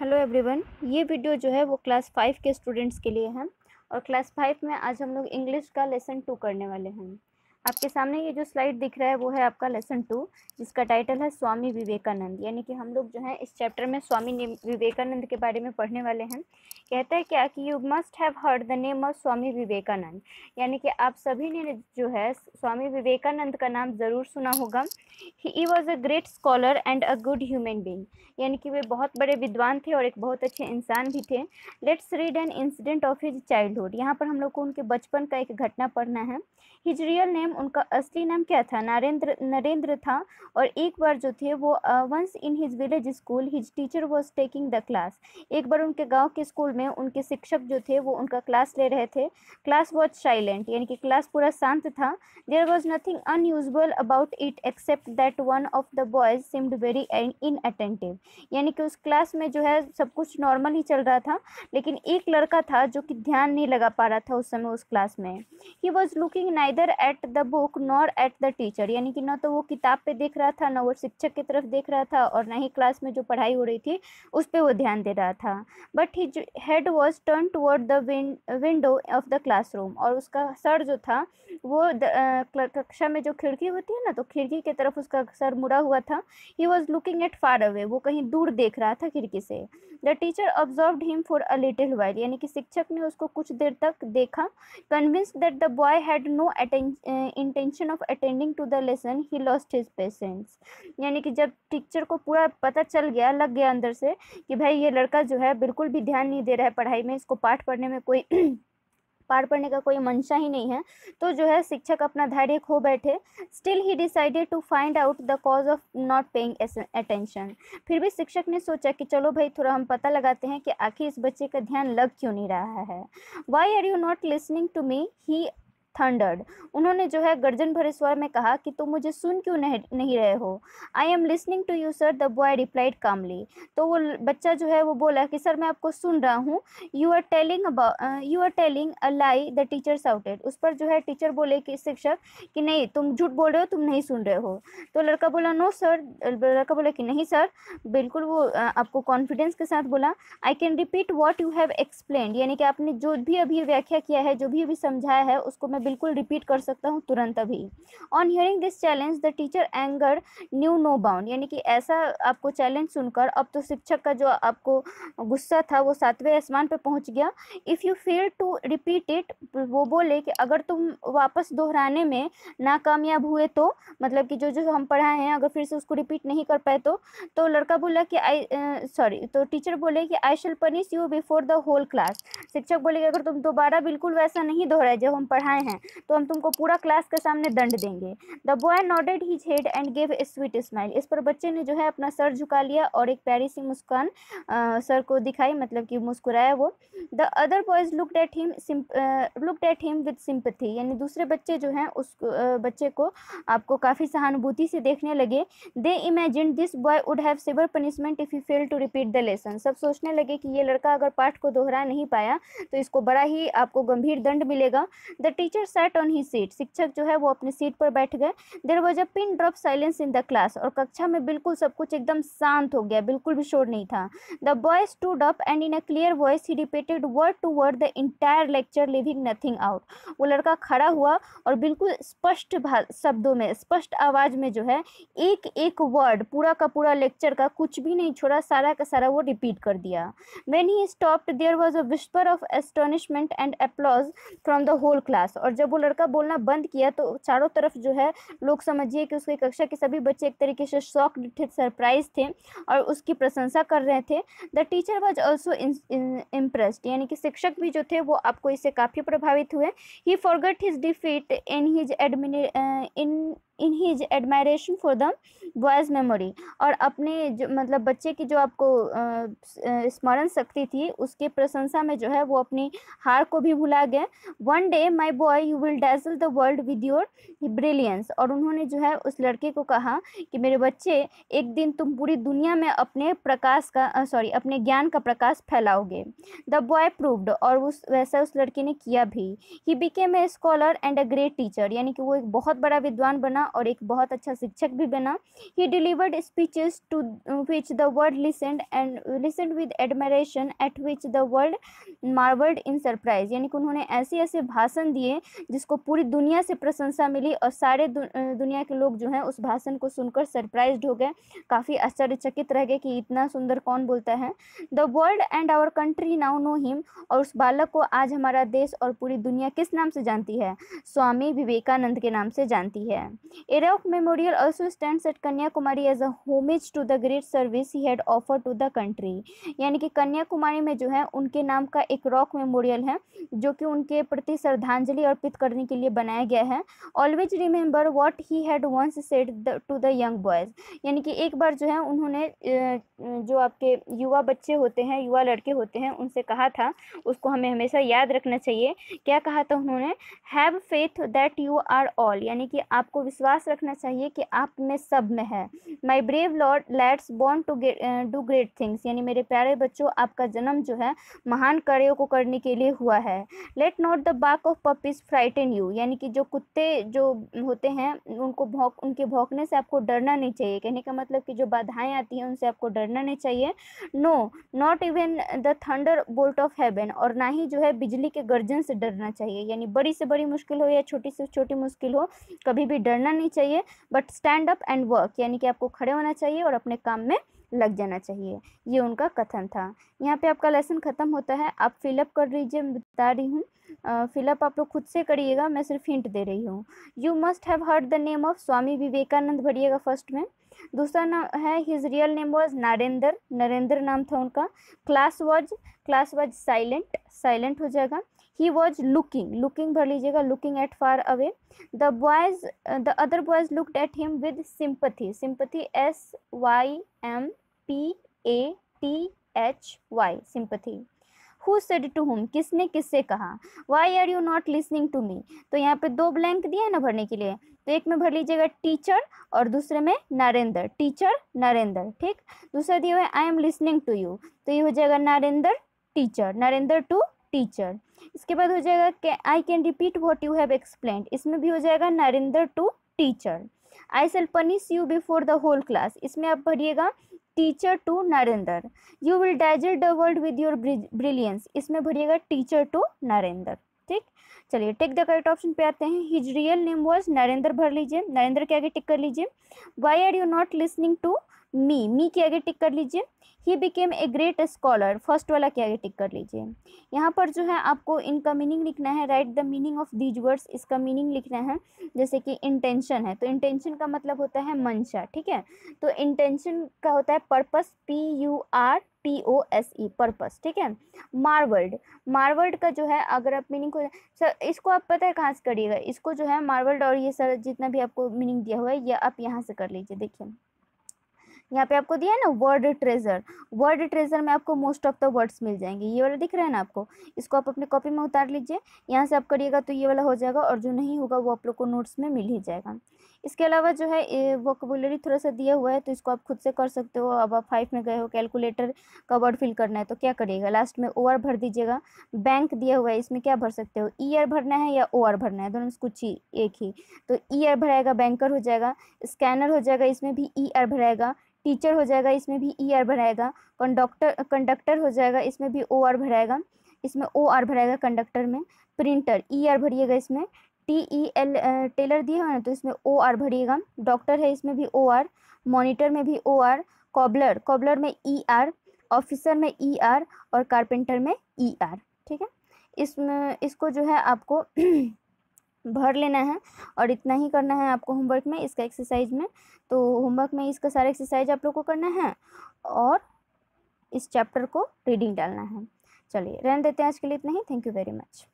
Hello everyone, ये video जो है वो क्लास 5 के स्टूडेंट्स के लिए है और क्लास 5 में आज हम लोग इंग्लिश का लेसन 2 करने वाले हैं। आपके सामने ये जो स्लाइड दिख रहा है वो है आपका लेसन 2, जिसका टाइटल है स्वामी विवेकानंद। यानी कि हम लोग जो है इस चैप्टर में स्वामी विवेकानंद के बारे में पढ़ने वाले हैं। कहता है क्या कि you must have heard the name of Swami Vivekananda, यानी कि आप सभी ने जो है स्वामी विवेकानंद का नाम ज़रूर सुना होगा। He was a great scholar and a good human being, यानी कि वे बहुत बड़े विद्वान थे और एक बहुत अच्छे इंसान भी थे। Let's read an incident of his childhood. यहाँ पर हम लोग को उनके बचपन का एक घटना पढ़ना है। हिज रियल नेम, उनका असली नाम क्या था? नरेंद्र था। और एक बार जो थे वो once in his village school his teacher was taking the class. एक बार उनके गाँव के स्कूल में उनके शिक्षक जो थे वो उनका क्लास ले रहे थे। क्लास वॉज साइलेंट, यानी कि क्लास पूरा शांत था। There was nothing unusual about it except that one of the boys seemed very inattentive, यानी कि उस क्लास में जो है सब कुछ नॉर्मल ही चल रहा था, लेकिन एक लड़का था जो कि ध्यान नहीं लगा पा रहा था उस समय उस क्लास में। ही was looking neither at the book nor at the teacher, यानी कि न तो वो किताब पे देख रहा था, न वो शिक्षक की तरफ देख रहा था, और न ही क्लास में जो पढ़ाई हो रही थी उस पर वो ध्यान दे रहा था। But his head was turn toward the window of the classroom, और उसका सर जो था वो कक्षा में जो खिड़की होती है ना, तो खिड़की की तरफ उसका सर मुड़ा हुआ था। He was looking at far away, वो कहीं दूर देख रहा था खिड़की से। The teacher observed him for a little while, यानी कि शिक्षक ने उसको कुछ देर तक देखा। Convinced that the boy had no intention of attending to the lesson he lost his patience, यानी कि जब टीचर को पूरा पता चल गया, लग गया अंदर से कि भाई ये लड़का जो है बिल्कुल भी ध्यान नहीं दे रहा है पढ़ाई में, इसको पाठ पढ़ने में कोई पार पढ़ने का कोई मंशा ही नहीं है, तो जो है शिक्षक अपना धैर्य खो बैठे। Still he decided to find out the cause of not paying attention, फिर भी शिक्षक ने सोचा कि चलो भाई थोड़ा हम पता लगाते हैं कि आखिर इस बच्चे का ध्यान लग क्यों नहीं रहा है। Why are you not listening to me, he thundered, उन्होंने जो है गर्जन भरे स्वर में कहा कि तुम मुझे सुन क्यों नहीं रहे हो। I am listening to you sir, the boy replied calmly, तो वो बच्चा जो है वो बोला कि सर मैं आपको सुन रहा हूँ। You are telling a lie, the teacher shouted, उस पर जो है टीचर बोले कि शिक्षक कि नहीं तुम झूठ बोल रहे हो, तुम नहीं सुन रहे हो। तो लड़का बोला नो सर, लड़का बोला कि नहीं सर, बिल्कुल वो आपको कॉन्फिडेंस के साथ बोला। आई can repeat what you have explained, यानी कि आपने जो भी अभी व्याख्या किया है, जो भी अभी समझाया है, उसको मैं बिल्कुल रिपीट कर सकता हूँ तुरंत अभी। On hearing this challenge the teacher anger knew no bound, यानी कि ऐसा आपको चैलेंज सुनकर अब तो शिक्षक का जो आपको गुस्सा था वो 7वें आसमान पे पहुंच गया। If you fail to repeat it, वो बोले कि अगर तुम वापस दोहराने में नाकामयाब हुए तो, मतलब कि जो जो हम पढ़ाए हैं अगर फिर से उसको रिपीट नहीं कर पाए तो लड़का बोला कि तो टीचर बोले कि I shall punish you before the whole class, शिक्षक बोले कि अगर तुम दोबारा बिल्कुल वैसा नहीं दोहराए जब हम पढ़ाए हैं तो हम तुमको पूरा क्लास के सामने दंड देंगे। The boy nodded his head and gave a sweet smile, इस पर बच्चे ने जो है अपना सर झुका लिया और एक प्यारी सी मुस्कान सर को दिखाई, मतलब कि मुस्कुराया वो। The other boys looked at him with sympathy, यानी दूसरे बच्चे जो हैं उस बच्चे को आपको काफ़ी सहानुभूति से देखने लगे। They imagine this boy would have severe punishment if he fail to repeat the lesson, सब सोचने लगे कि ये लड़का अगर पाठ को दोहरा नहीं पाया तो इसको बड़ा ही आपको गंभीर दंड मिलेगा। The teacher sat on he seat, शिक्षक जो है वो अपनी सीट पर बैठ गए। There was a pin drop silence in the class, और कक्षा में बिल्कुल सब कुछ एकदम शांत हो गया, बिल्कुल भी शोर नहीं था। The boy stood up and in a clear voice he repeated word to word the entire lecture leaving nothing out, वो लड़का खड़ा हुआ और बिल्कुल स्पष्ट शब्दों में, स्पष्ट आवाज में जो है एक एक वर्ड पूरा का पूरा लेक्चर का कुछ भी नहीं छोड़ा, सारा का सारा वो रिपीट कर दिया। When he stopped there was a whisper of astonishment and applause from the whole class, और जब वो लड़का बोलना बंद किया तो चारों तरफ जो है लोग समझिए कि उसकी कक्षा के सभी बच्चे एक तरीके से शॉक्ड थे, सरप्राइज थे और उसकी प्रशंसा कर रहे थे। The teacher was also impressed, यानी कि शिक्षक भी जो थे वो आपको इससे काफ़ी प्रभावित हुए। ही forgot his defeat in his admiration for the boys memory, और अपने जो मतलब बच्चे की जो आपको स्मरण शक्ति थी उसके प्रशंसा में जो है वो अपनी हार को भी भुला गए। One day my boy you will dazzle the world with your brilliance, और उन्होंने जो है उस लड़के को कहा कि मेरे बच्चे एक दिन तुम पूरी दुनिया में अपने प्रकाश का अपने ज्ञान का प्रकाश फैलाओगे। द बॉय प्रूव्ड, और वैसा उस लड़के ने किया भी। ही became a scholar and a great teacher, यानी कि वो एक बहुत बड़ा विद्वान बना बना और एक बहुत अच्छा शिक्षक भी बना। He delivered speeches to which the world listened with admiration at which the world marvelled in surprise, यानी कि उन्होंने ऐसे ऐसे भाषण दिए जिसको पूरी दुनिया से प्रशंसा मिली और सारे दुनिया के लोग जो हैं उस भाषण को सुनकर सरप्राइज्ड हो गए, काफ़ी आश्चर्यचकित रह गए कि इतना सुंदर कौन बोलता है। The world and our country now know him, और उस बालक को आज हमारा देश और पूरी दुनिया किस नाम से जानती है? स्वामी विवेकानंद के नाम से जानती है। A rock memorial also stands at Kanyakumari as a homage to the great service he had offer to the country, यानी कि कन्याकुमारी में जो है उनके नाम का एक रॉक मेमोरियल है जो कि उनके प्रति श्रद्धांजलि अर्पित करने के लिए बनाया गया है। Always remember what he had once said to the young boys, यानी कि एक बार जो है उन्होंने जो आपके युवा बच्चे होते हैं, युवा लड़के होते हैं, उनसे कहा था, उसको हमें हमेशा याद रखना चाहिए। क्या कहा था उन्होंने? Have faith that you are all, यानी कि आपको विश्वास रखना चाहिए कि आप में सब में है। My brave lord let's born to do great things, यानी मेरे प्यारे बच्चों आपका जन्म जो है महान कार्यों को करने के लिए हुआ है। लेट नॉट द बाक ऑफ पपीज फ्राइटन यू, यानी कि जो कुत्ते जो होते हैं उनके भौंकने से आपको डरना नहीं चाहिए। कहने का मतलब कि जो बाधाएं आती हैं उनसे आपको डरना नहीं चाहिए। No not even the thunderbolt of heaven, और ना ही जो है बिजली के गर्जन से डरना चाहिए, यानी बड़ी से बड़ी मुश्किल हो या छोटी से छोटी मुश्किल हो कभी भी डरना नहीं चाहिए। But stand up and work, यानी कि आपको खड़े होना चाहिए और अपने काम में लग जाना चाहिए। ये उनका कथन था। यहाँ पे आपका लेसन ख़त्म होता है। आप फिलअप कर लीजिए, मैं बता रही हूँ। फिलअप आप लोग खुद से करिएगा, मैं सिर्फ हिंट दे रही हूँ। You must have heard the name of Swami Vivekananda भरिएगा फर्स्ट में। दूसरा नाम है his real name was Narendra, Narendra नाम था उनका। क्लास वॉज साइलेंट, साइलेंट हो जाएगा। ही वॉज लुकिंग भर लीजिएगा, looking at far away. The other boys looked at him with sympathy, sympathy SYMPATHY, sympathy. Who said to whom, किसने किससे कहा। Why are you not listening to me, तो यहाँ पे 2 ब्लैंक दिया है ना भरने के लिए, तो एक में भर लीजिएगा टीचर और दूसरे में नरेंद्र, टीचर नरेंद्र, ठीक। दूसरा दिया हुआ है I am listening to you, तो ये हो जाएगा Narendra teacher, Narendra to teacher. इसके बाद हो जाएगा I can repeat what you have explained, इसमें भी हो जाएगा Narendra to teacher. I shall punish you before the whole class, इसमें आप भरिएगा teacher to Narendra. You will digest the world with your brilliance, इसमें भरिएगा टीचर टू नरेंद्र, ठीक। चलिए टेक द करेक्ट ऑप्शन पे आते हैं। His real name was Narendra भर लीजिए, नरेंद्र के आगे टिक कर लीजिए। Why are you not listening to me के आगे टिक कर लीजिए। He became a great scholar, first वाला के आगे टिक कर लीजिए। यहाँ पर जो है आपको इनका मीनिंग लिखना है, right the meaning of these words, इसका मीनिंग लिखना है। जैसे कि इंटेंशन है, तो इंटेंशन का मतलब होता है मंशा, ठीक है। तो इंटेंशन का होता है पर्पस, PURPOSE, पर्पस, ठीक है। मार्वर्ल्ड का जो है अगर आप मीनिंग को सर इसको आप पता है कहाँ से करिएगा, इसको जो है मार्वर्ल्ड और ये सर जितना भी आपको मीनिंग दिया हुआ है ये आप यहाँ से कर लीजिए। देखिए यहाँ पे आपको दिया है ना वर्ड ट्रेजर में आपको मोस्ट ऑफ द वर्ड्स मिल जाएंगे, ये वाला दिख रहा है ना आपको, इसको आप अपने कॉपी में उतार लीजिए। यहाँ से आप करिएगा तो ये वाला हो जाएगा, और जो नहीं होगा वो आप लोग को नोट्स में मिल ही जाएगा। इसके अलावा जो है वोकैबुलरी थोड़ा सा दिया हुआ है तो इसको आप खुद से कर सकते हो। अब आप 5 में गए हो, कैलकुलेटर का वर्ड फिल करना है तो क्या करिएगा, लास्ट में OR भर दीजिएगा। बैंक दिया हुआ है, इसमें क्या भर सकते हो, ER भरना है या OR भरना है, दोनों में कुछ ही एक ही, तो ER भराएगा, बैंकर हो जाएगा। स्कैनर हो जाएगा, इसमें भी ER भराएगा। टीचर हो जाएगा, इसमें भी ER भराएगा। कंडक्टर हो जाएगा, इसमें भी OR भराएगा, इसमें OR भराएगा कंडक्टर में। प्रिंटर ER भरिएगा, इसमें TEL टेलर दिया है ना तो इसमें OR भरिएगा। डॉक्टर है, इसमें भी OR। मॉनिटर में भी OR। कॉबलर में ER। ऑफिसर में ER और कारपेंटर में ER, ठीक है। इसमें इसको जो है आपको भर लेना है और इतना ही करना है आपको होमवर्क में, इसका एक्सरसाइज में। तो होमवर्क में इसका सारा एक्सरसाइज आप लोग को करना है और इस चैप्टर को रीडिंग डालना है। चलिए रहने देते हैं आज के लिए इतना ही। Thank you very much.